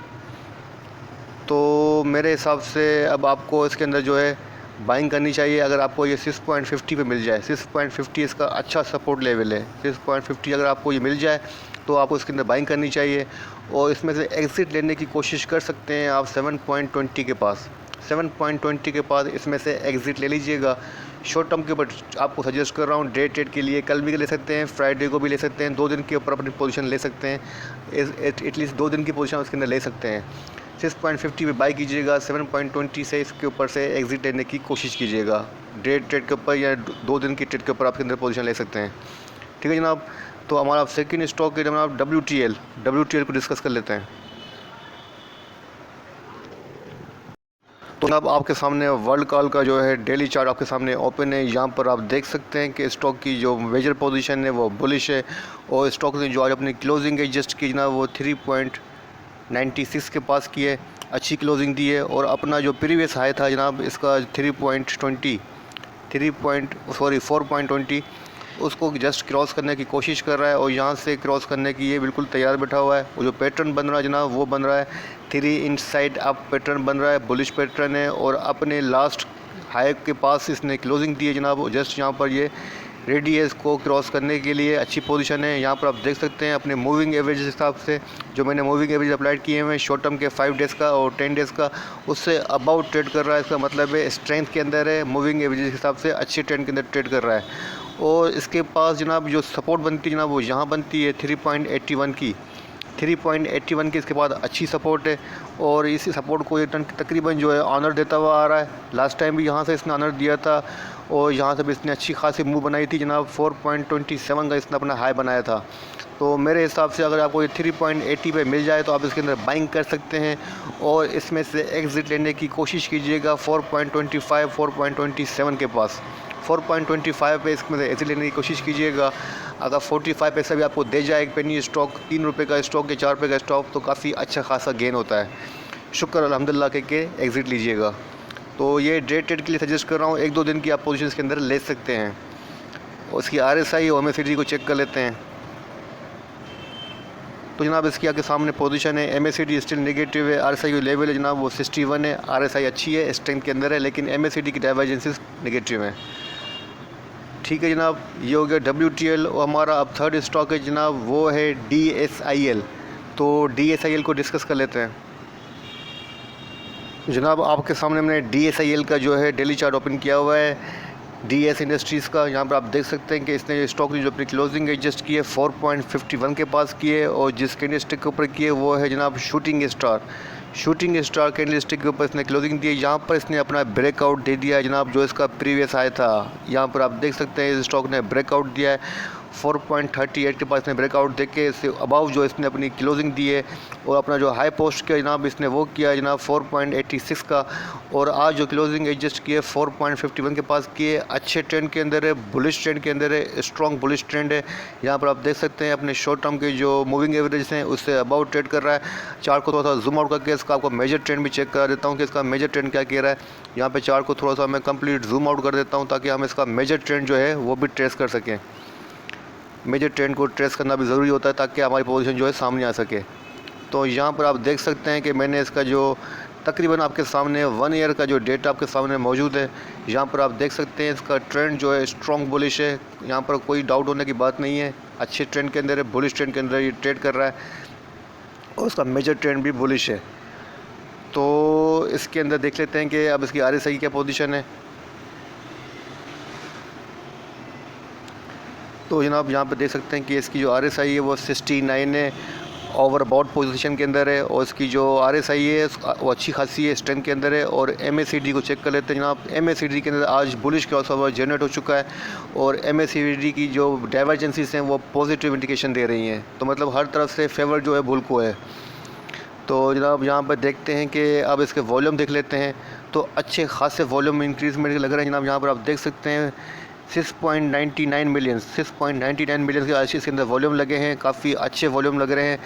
तो मेरे हिसाब से अब आपको इसके अंदर जो है बाइंग करनी चाहिए। अगर आपको ये 6.50 पे मिल जाए, 6.50 इसका अच्छा सपोर्ट लेवल है, 6.50 अगर आपको ये मिल जाए तो आपको इसके अंदर बाइंग करनी चाहिए, और इसमें से एग्ज़िट लेने की कोशिश कर सकते हैं आप 7.20 के पास। 7.20 के पास इसमें से एग्ज़िट ले लीजिएगा। शॉर्ट टर्म के ऊपर आपको सजेस्ट कर रहा हूँ, डे ट्रेड के लिए कल भी ले सकते हैं, फ्राइडे को भी ले सकते हैं, 2 दिन के ऊपर अपनी पोजीशन ले सकते हैं, एटलीस्ट 2 दिन की पोजीशन उसके अंदर ले सकते हैं। 6.50 पे बाई कीजिएगा, 7.20 से इसके ऊपर से एग्ज़िट लेने की कोशिश कीजिएगा। डे ट्रेड के ऊपर या 2 दिन की ट्रेड के ऊपर आपके अंदर पोजीशन ले सकते हैं, ठीक है जनाब। तो हमारा सेकंड स्टॉक है जनाब WTL को डिस्कस कर लेते हैं। तो जनाब आपके सामने वर्ल्ड कॉल का जो है डेली चार्ट आपके सामने ओपन है। यहाँ पर आप देख सकते हैं कि स्टॉक की जो मेजर पोजीशन है वो बुलिश है, और स्टॉक ने जो आज अपनी क्लोजिंग एडजस्ट की जनाब वो 3.96 के पास की है, अच्छी क्लोजिंग दी है। और अपना जो प्रीवियस हाई था जनाब इसका 4.20 उसको जस्ट क्रॉस करने की कोशिश कर रहा है, और यहाँ से क्रॉस करने की ये बिल्कुल तैयार बैठा हुआ है। वो जो पैटर्न बन रहा है जनाब वो बन रहा है 3 इंच साइड अप पैटर्न बन रहा है, बुलिश पैटर्न है, और अपने लास्ट हाई के पास इसने क्लोजिंग दी है जनाब। जस्ट यहाँ पर ये रेडी है इसको क्रॉस करने के लिए, अच्छी पोजीशन है। यहाँ पर आप देख सकते हैं अपने मूविंग एवरेज हिसाब से, जो मैंने मूविंग एवरेज अप्लाइड किए हुए हैं शॉर्ट टर्म के 5 डेज़ का और 10 डेज़ का, उससे अबाउट ट्रेड कर रहा है। इसका मतलब है स्ट्रेंथ के अंदर है, मूविंग एवरेज के हिसाब से अच्छे ट्रेंड के अंदर ट्रेड कर रहा है। और इसके पास जनाब जो सपोर्ट बनती है जनाब वो यहाँ बनती है 3.81 की 3.81 की इसके बाद अच्छी सपोर्ट है, और इस सपोर्ट को ये तकरीबन जो है ऑनर देता हुआ आ रहा है। लास्ट टाइम भी यहाँ से इसने ऑनर दिया था, और यहाँ से भी इसने अच्छी खासी मूव बनाई थी जनाब। 4.27 का इसने अपना हाई बनाया था। तो मेरे हिसाब से अगर आपको ये 3.80 पे मिल जाए तो आप इसके अंदर बाइंग कर सकते हैं, और इसमें से एग्ज़िट लेने की कोशिश कीजिएगा 4.25 4.27 के पास। 4.25 पे इसमें से एग्ज़िट लेने की कोशिश कीजिएगा। अगर 45 पैसा भी आपको दे जाए एक पेनी स्टॉक, 3 रुपये का स्टॉक या 4 रुपये का स्टॉक, तो काफ़ी अच्छा खासा गेन होता है। शुक्र अल्हम्दुलिल्लाह के एग्ज़िट लीजिएगा। तो ये डे ट्रेड के लिए सजेस्ट कर रहा हूँ, 1-2 दिन की आप पोजीशन के अंदर ले सकते हैं। उसकी RSI और MACD को चेक कर लेते हैं। तो जनाब इसकी आपके सामने पोजीशन है, MACD स्टिल नेगेटिव है, RSI जो लेवल है जनाब वो 61 है, RSI अच्छी है, स्ट्रेंथ के अंदर है, लेकिन MACD की डाइवर्जेंसेस नेगेटिव है, ठीक है जनाब। ये हो गया WTL। और हमारा अब थर्ड स्टॉक है जनाब वो है DSIL। तो DSIL को डिस्कस कर लेते हैं जनाब। आपके सामने मैंने DSIL का जो है डेली चार्ट ओपन किया हुआ है, DS इंडस्ट्रीज़ का। यहाँ पर आप देख सकते हैं कि इसने स्टॉक ने जो अपनी क्लोजिंग एडजस्ट की है 4.51 के पास की है, और जिस कैंडलस्टिक के ऊपर की है वो है जनाब शूटिंग शूटिंग स्टार कैंडलस्टिक के ऊपर इसने क्लोजिंग दी है। यहाँ पर इसने अपना ब्रेकआउट दे दिया है जनाब, जो इसका प्रीवियस हाई था। यहाँ पर आप देख सकते हैं इस स्टॉक ने ब्रेकआउट दिया है 4.38 के पास इसने ब्रेकआउट दे के इससे अबाव जो इसने अपनी क्लोजिंग दी है और अपना जो हाई पोस्ट किया जनाब इसने वो किया जनाब 4.86 का। और आज जो क्लोजिंग एडजस्ट किए 4.51 के पास किए। अच्छे ट्रेंड के अंदर है, बुलिश ट्रेंड के अंदर है, स्ट्रॉन्ग बुलिश ट्रेंड है। यहाँ पर आप देख सकते हैं अपने शॉर्ट टर्म के जो मूविंग एवरेज हैं उससे अबाउ ट्रेड कर रहा है। चार्ट को थोड़ा सा जूम आउट करके इसका आपको मेजर ट्रेंड भी चेक करा देता हूँ कि इसका मेजर ट्रेंड क्या कह रहा है। यहाँ पे चार्ट को थोड़ा सा मैं कंप्लीट जूम आउट कर देता हूँ ताकि हम इसका मेजर ट्रेंड जो है वो भी ट्रेस कर सकें। मेजर ट्रेंड को ट्रेस करना भी ज़रूरी होता है ताकि हमारी पोजीशन जो है सामने आ सके। तो यहाँ पर आप देख सकते हैं कि मैंने इसका जो तकरीबन आपके सामने 1 ईयर का जो डेटा आपके सामने मौजूद है। यहाँ पर आप देख सकते हैं इसका ट्रेंड जो है स्ट्रॉन्ग बुलिश है, यहाँ पर कोई डाउट होने की बात नहीं है। अच्छे ट्रेंड के अंदर है, बुलिश ट्रेंड के अंदर ये ट्रेड कर रहा है और उसका मेजर ट्रेंड भी बुलिश है। तो इसके अंदर देख लेते हैं कि अब इसकी RSI क्या पोजीशन है। तो जनाब यहाँ पे देख सकते हैं कि इसकी जो RSI है वो 69 है, ओवर बाउट पोजीशन के अंदर है। और इसकी जो RSI है वो अच्छी खासी है, स्ट्रेंथ के अंदर है। और MACD को चेक कर लेते हैं जनाब। MACD के अंदर आज बुलिश क्रॉसओवर जनरेट हो चुका है और MACD की जो डाइवर्जेंसीज हैं वो पॉजिटिव इंडिकेशन दे रही हैं। तो मतलब हर तरफ से फेवर जो है बुल को है। तो जनाब यहाँ पर देखते हैं कि अब इसके वॉल्यूम देख लेते हैं। तो अच्छे खासे वॉल्यूम इंक्रीजमेंट लग रहे हैं जनाब। यहाँ पर आप देख सकते हैं 6.99 मिलियन के आज इसके अंदर वॉल्यूम लगे हैं। काफ़ी अच्छे वॉल्यूम लग रहे हैं।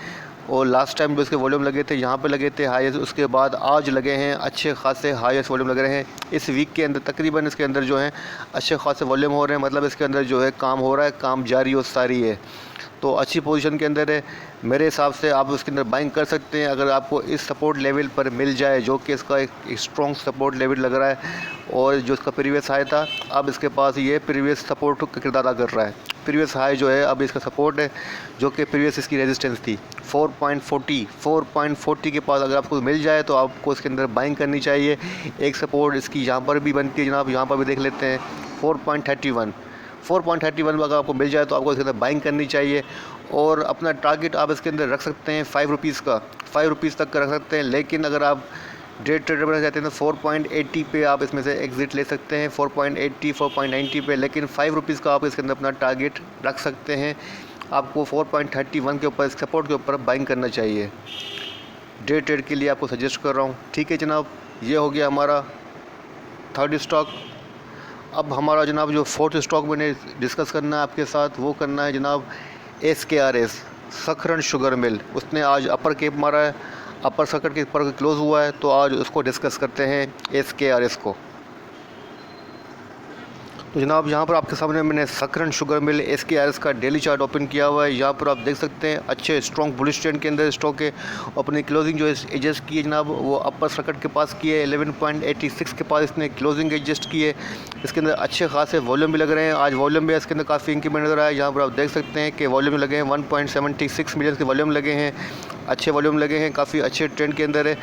और लास्ट टाइम जो इसके वॉल्यूम लगे थे यहाँ पे लगे थे हाईएस्ट, उसके बाद आज लगे हैं अच्छे खासे हाईएस्ट वॉल्यूम लग रहे हैं। इस वीक के अंदर तकरीबन इसके अंदर जो है अच्छे खासे वॉल्यूम हो रहे हैं। मतलब इसके अंदर जो है काम हो रहा है, काम जारी और सारी है। तो अच्छी पोजीशन के अंदर है। मेरे हिसाब से आप उसके अंदर बाइंग कर सकते हैं अगर आपको इस सपोर्ट लेवल पर मिल जाए, जो कि इसका एक स्ट्रॉन्ग सपोर्ट लेवल लग रहा है। और जो इसका प्रीवियस हाई था अब इसके पास ये प्रीवियस सपोर्ट का किरदार अदा कर रहा है। प्रीवियस हाई जो है अब इसका सपोर्ट है, जो कि प्रीवियस इसकी रेजिस्टेंस थी 4.40 के पास अगर आपको मिल जाए तो आपको इसके अंदर बाइंग करनी चाहिए। एक सपोर्ट इसकी यहाँ पर भी बनती है जनाब, यहाँ पर भी देख लेते हैं 4.31 अगर आपको मिल जाए तो आपको इसके अंदर बाइंग करनी चाहिए। और अपना टारगेट आप इसके अंदर रख सकते हैं 5 रुपीज़ का, 5 रुपीज़ तक का रख सकते हैं। लेकिन अगर आप डे ट्रेडर बनना चाहते हैं तो 4.80 पे आप इसमें से एग्ज़िट ले सकते हैं, 4.80 4.90 पे। लेकिन 5 रुपीज़ का आप इसके अंदर अपना टारगेट रख सकते हैं। आपको 4.31 के ऊपर सपोर्ट के ऊपर बाइंग करना चाहिए। डे ट्रेड के लिए आपको सजेस्ट कर रहा हूँ। ठीक है जनाब, ये हो गया हमारा थर्ड स्टॉक। अब हमारा जनाब जो फोर्थ स्टॉक मैंने डिस्कस करना है आपके साथ वो करना है जनाब SKRS, सखरन शुगर मिल। उसने आज अपर केप मारा है, अपर सर्किट के ऊपर क्लोज़ हुआ है। तो आज उसको डिस्कस करते हैं SKRS को। तो जनाब यहाँ पर आपके सामने मैंने सखरन शुगर मिल SKRS का डेली चार्ट ओपन किया हुआ है। यहाँ पर आप देख सकते हैं अच्छे स्ट्रॉन्ग बुलिश ट्रेंड के अंदर स्टॉक है। अपनी क्लोजिंग जो एडजस्ट की है जनाब वो अपर सर्किट के पास की है, 11.86 के पास इसने क्लोजिंग एडजस्ट की है। इसके अंदर अच्छे खासे वॉल्यूम भी लग रहे हैं। आज वॉल्यूम भी इसके अंदर काफ़ी इंक्रीमेंट नजर आया है। यहाँ पर आप देख सकते हैं कि वॉल्यूम लगे हैं 1.76 मिलियन के वॉल्यूम लगे हैं, अच्छे वॉल्यूम लगे हैं, काफ़ी अच्छे ट्रेंड के अंदर है।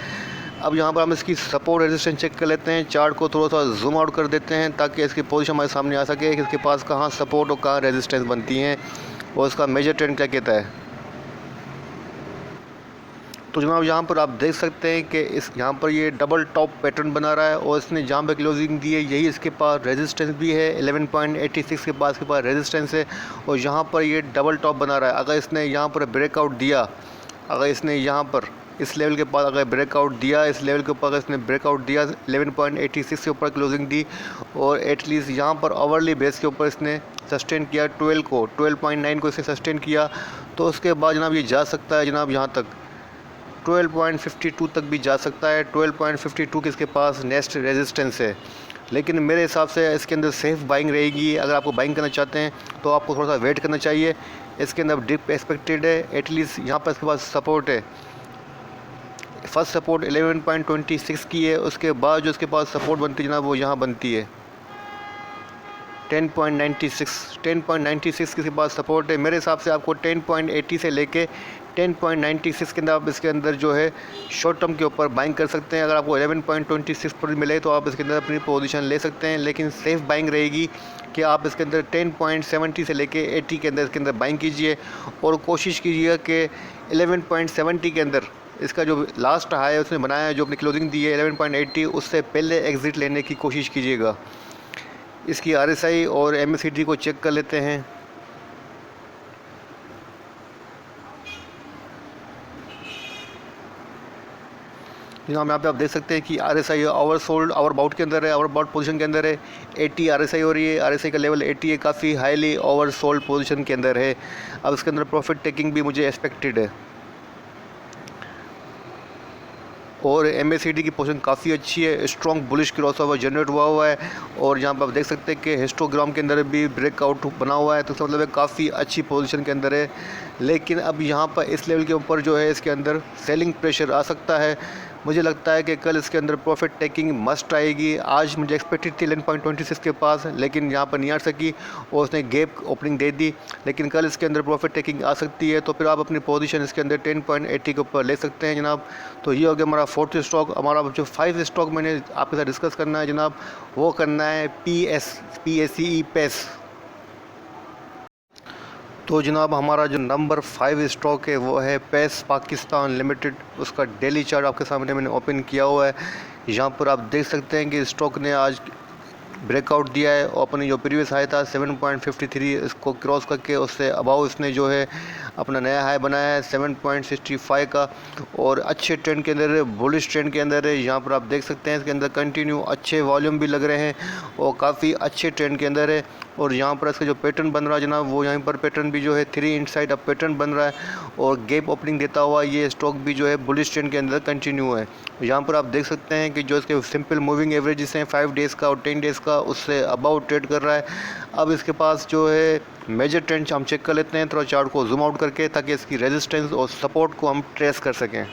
अब यहाँ पर हम इसकी सपोर्ट रेजिस्टेंस चेक कर लेते हैं। चार्ट को थोड़ा सा जूम आउट कर देते हैं ताकि इसकी पोजीशन हमारे सामने आ सके कि इसके पास कहाँ सपोर्ट और कहाँ रेजिस्टेंस बनती हैं और उसका मेजर ट्रेंड क्या कहता है। तो जनाब यहाँ पर आप देख सकते हैं कि इस यहाँ पर ये डबल टॉप पैटर्न बना रहा है और इसने जहाँ पे क्लोजिंग दी है यही इसके पास रेजिस्टेंस भी है, 11.86 के पास रेजिस्टेंस है। और यहाँ पर ये डबल टॉप बना रहा है। अगर इसने यहाँ पर ब्रेकआउट दिया, अगर इसने यहाँ पर इस लेवल के पास अगर ब्रेकआउट दिया, इस लेवल के ऊपर अगर इसने ब्रेकआउट दिया 11.86 के ऊपर क्लोजिंग दी और एटलीस्ट यहाँ पर ओवरली बेस के ऊपर इसने सस्टेन किया 12.9 को इसने सस्टेन किया, तो उसके बाद जनाब ये जा सकता है जनाब यहाँ तक 12.52 तक भी जा सकता है। 12.52 के इसके पास नेक्स्ट रेजिस्टेंस है। लेकिन मेरे हिसाब से इसके अंदर सेफ बाइंग रहेगी। अगर आपको बाइंग करना चाहते हैं तो आपको थोड़ा सा वेट करना चाहिए। इसके अंदर डिप एक्सपेक्टेड है, एटलीस्ट यहाँ पर इसके पास सपोर्ट है। फर्स्ट सपोर्ट 11.26 की है, उसके बाद जो इसके पास सपोर्ट बनती है जनाब वो यहाँ बनती है 10.96 के पास सपोर्ट है। मेरे हिसाब से आपको 10.80 से लेके 10.96 के अंदर आप इसके अंदर जो है शॉर्ट टर्म के ऊपर बाइंग कर सकते हैं। अगर आपको 11.26 पर मिले तो आप इसके अंदर अपनी पोजीशन ले सकते हैं। लेकिन सेफ बाइंग रहेगी कि आप इसके अंदर 10.70 से लेके 80 के अंदर इसके अंदर बाइंग कीजिए और कोशिश कीजिएगा कि 11.70 के अंदर इसका जो लास्ट हाई उसने बनाया है, जो अपनी क्लोजिंग दी है 11.80, उससे पहले एग्ज़िट लेने की कोशिश कीजिएगा। इसकी RSI और MACD को चेक कर लेते हैं। जनाब यहाँ पे आप देख सकते हैं कि RSI ओवरसोल्ड ओवरबाउट के अंदर है, ओवरबाउट पोजीशन के अंदर है। 80 RSI हो रही है, RSI का लेवल 80 है, काफ़ी हाईली ओवरसोल्ड पोजीशन के अंदर है। अब इसके अंदर प्रॉफिट टेकिंग भी मुझे एक्सपेक्टेड है। और MACD की पोजीशन काफ़ी अच्छी है, स्ट्रॉन्ग बुलिश क्रॉसओवर जनरेट हुआ है। और यहाँ पर आप देख सकते हैं कि हिस्टोग्राम के अंदर भी ब्रेकआउट बना हुआ है, तो इसका मतलब है काफ़ी अच्छी पोजीशन के अंदर है। लेकिन अब यहाँ पर इस लेवल के ऊपर जो है इसके अंदर सेलिंग प्रेशर आ सकता है। मुझे लगता है कि कल इसके अंदर प्रॉफिट टेकिंग मस्ट आएगी। आज मुझे एक्सपेक्टेड थी 11.26 के पास, लेकिन यहाँ पर नहीं आ सकी और उसने गैप ओपनिंग दे दी। लेकिन कल इसके अंदर प्रॉफिट टेकिंग आ सकती है, तो फिर आप अपनी पोजीशन इसके अंदर 10.80 के ऊपर ले सकते हैं जनाब। तो ये हो गया हमारा 4th स्टॉक। हमारा जो 5 स्टॉक मैंने आपके साथ डिस्कस करना है जनाब, वो करना है PACE। तो जनाब हमारा जो नंबर 5 स्टॉक है वो है पेस पाकिस्तान लिमिटेड। उसका डेली चार्ट आपके सामने मैंने ओपन किया हुआ है। यहाँ पर आप देख सकते हैं कि स्टॉक ने आज ब्रेकआउट दिया है और अपनी जो प्रीवियस हाई था 7.53 इसको क्रॉस करके उससे अबाव इसने जो है अपना नया हाई बनाया है 7.65 का। और अच्छे ट्रेंड के अंदर है, बुलिश ट्रेंड के अंदर है। यहाँ पर आप देख सकते हैं इसके अंदर कंटिन्यू अच्छे वॉल्यूम भी लग रहे हैं और काफ़ी अच्छे ट्रेंड के अंदर है। और यहाँ पर इसका जो पैटर्न बन रहा है जनाब, वो यहाँ पर पैटर्न भी जो है 3 इनसाइड अप पैटर्न बन रहा है और गैप ओपनिंग देता हुआ ये स्टॉक भी जो है बुलिश ट्रेंड के अंदर कंटिन्यू है। यहाँ पर आप देख सकते हैं कि जो इसके सिंपल मूविंग एवरेजेस हैं 5 डेज़ का और 10 डेज़ का, उससे अबाउ ट्रेड कर रहा है। अब इसके पास जो है मेजर ट्रेंड हम चेक कर लेते हैं थोड़ा चार्ट को जूम आउट करके, ताकि इसकी रेजिस्टेंस और सपोर्ट को हम ट्रेस कर सकें।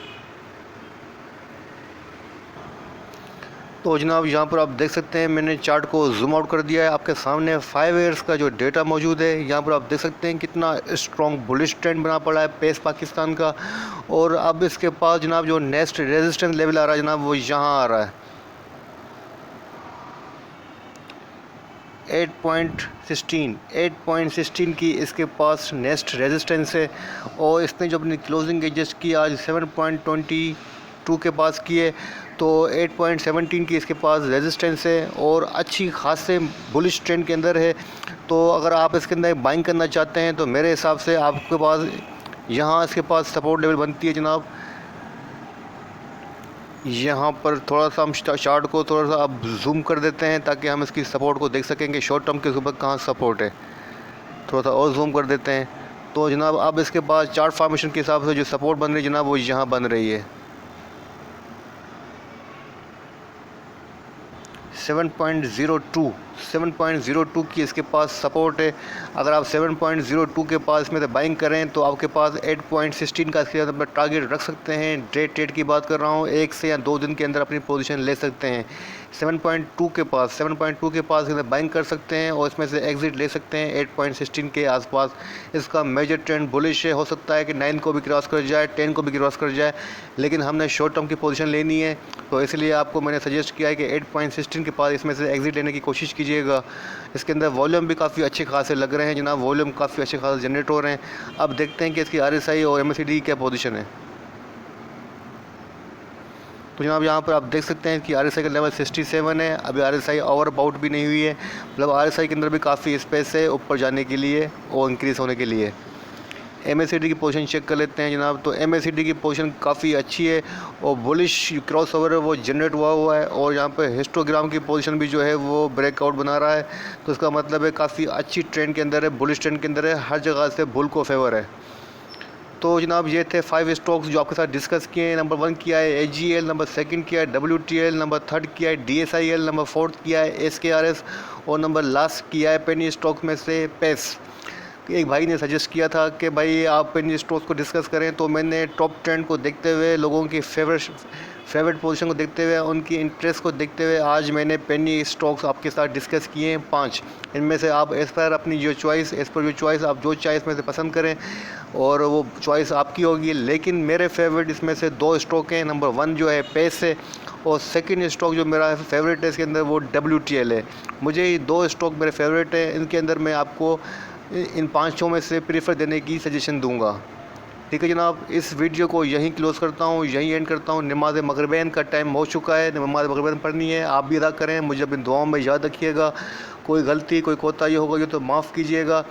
तो जनाब यहाँ पर आप देख सकते हैं मैंने चार्ट को जूम आउट कर दिया है, आपके सामने 5 ईयर्स का जो डेटा मौजूद है। यहाँ पर आप देख सकते हैं कितना स्ट्रॉन्ग बुलिश ट्रेंड बना पड़ा है पेस पाकिस्तान का। और अब इसके पास जनाब जो नेक्स्ट रेजिस्टेंस लेवल आ रहा है जनाब, वो यहाँ आ रहा है 8.16 की इसके पास नेक्स्ट रेजिस्टेंस है। और इसने जो अपनी क्लोजिंग एडजस्ट की आज 7.22 के पास की है, तो 8.17 की इसके पास रेजिस्टेंस है और अच्छी खासे बुलिश ट्रेंड के अंदर है। तो अगर आप इसके अंदर बाइंग करना चाहते हैं तो मेरे हिसाब से आपके पास यहाँ इसके पास सपोर्ट लेवल बनती है जनाब। यहाँ पर थोड़ा सा हम चार्ट को थोड़ा सा अब जूम कर देते हैं ताकि हम इसकी सपोर्ट को देख सकें कि शॉर्ट टर्म के ऊपर कहाँ सपोर्ट है। थोड़ा सा और जूम कर देते हैं। तो जनाब अब इसके बाद चार्ट फॉर्मेशन के हिसाब से जो सपोर्ट बन रही है जनाब, वो यहाँ बन रही है 7.02 की इसके पास सपोर्ट है। अगर आप 7.02 के पास में से बाइंग करें तो आपके पास 8.16 का इसके अंदर टारगेट रख सकते हैं। डे ट्रेड की बात कर रहा हूँ, 1 से या 2 दिन के अंदर अपनी पोजीशन ले सकते हैं। 7.2 के पास बाइंग कर सकते हैं और इसमें से एग्जिट ले सकते हैं 8.16 के आसपास। इसका मेजर ट्रेंड बुलिश है, हो सकता है कि 9 को भी क्रॉस कर जाए, 10 को भी क्रॉस कर जाए, लेकिन हमने शॉर्ट टर्म की पोजीशन लेनी है। तो इसलिए आपको मैंने सजेस्ट किया है कि 8.16 के पास इसमें से एग्जिट लेने की कोशिश कीजिएगा। इसके अंदर वॉल्यूम भी काफ़ी अच्छे खासे लग रहे हैं जनाब, वॉल्यूम काफ़ी अच्छे खासे जनरेट हो रहे हैं। अब देखते हैं कि इसकी RSI और MACD क्या पोजीशन है। तो जनाब यहाँ पर आप देख सकते हैं कि RSI का लेवल 67 है। अभी RSI ओवरबाउट भी नहीं हुई है, मतलब RSI के अंदर भी काफ़ी स्पेस है ऊपर जाने के लिए और इंक्रीज़ होने के लिए। MACD की पोजीशन चेक कर लेते हैं जनाब। तो MACD की पोजीशन काफ़ी अच्छी है और बुलिश क्रॉस ओवर है वो जनरेट हुआ है। और यहाँ पे हिस्टोग्राम की पोजीशन भी जो है वो ब्रेकआउट बना रहा है, तो इसका मतलब है काफ़ी अच्छी ट्रेंड के अंदर है, बुलिश ट्रेंड के अंदर है, हर जगह से बुल को फेवर है। तो जनाब ये थे 5 स्टॉक्स जो आपके साथ डिस्कस किए हैं। नंबर 1 किया है AGL, नंबर 2 किया है WTL, नंबर 3 किया है DSIL, नंबर 4 किया है SKRS और नंबर लास्ट किया है पेनी स्टॉक्स में से पेस। एक भाई ने सजेस्ट किया था कि भाई आप पेनी स्टॉक्स को डिस्कस करें, तो मैंने टॉप ट्रेंड को देखते हुए, लोगों की फेवरेट पोजीशन को देखते हुए, उनकी इंटरेस्ट को देखते हुए आज मैंने पेनी स्टॉक्स आपके साथ डिस्कस किए हैं 5। इनमें से आप एज़ पर अपनी जो चॉइस आप जो चॉइस में से पसंद करें और वो चॉइस आपकी होगी। लेकिन मेरे फेवरेट इसमें से 2 स्टॉक हैं। नंबर 1 जो है पेस है और सेकंड स्टॉक जो मेरा फेवरेट है इसके अंदर वो WTL है। मुझे ये 2 स्टॉक मेरे फेवरेट हैं। इनके अंदर मैं आपको इन 5 में से प्रीफर देने की सजेशन दूंगा। ठीक है जनाब, इस वीडियो को यहीं क्लोज़ करता हूँ, यहीं एंड करता हूँ। नमाज़ मगरिबैन का टाइम हो चुका है, नमाज़ मगरिबैन पढ़नी है, आप भी अदा करें, मुझे अपनी दुआओं में याद रखिएगा। कोई गलती कोई कोताही हो गई तो माफ़ कीजिएगा।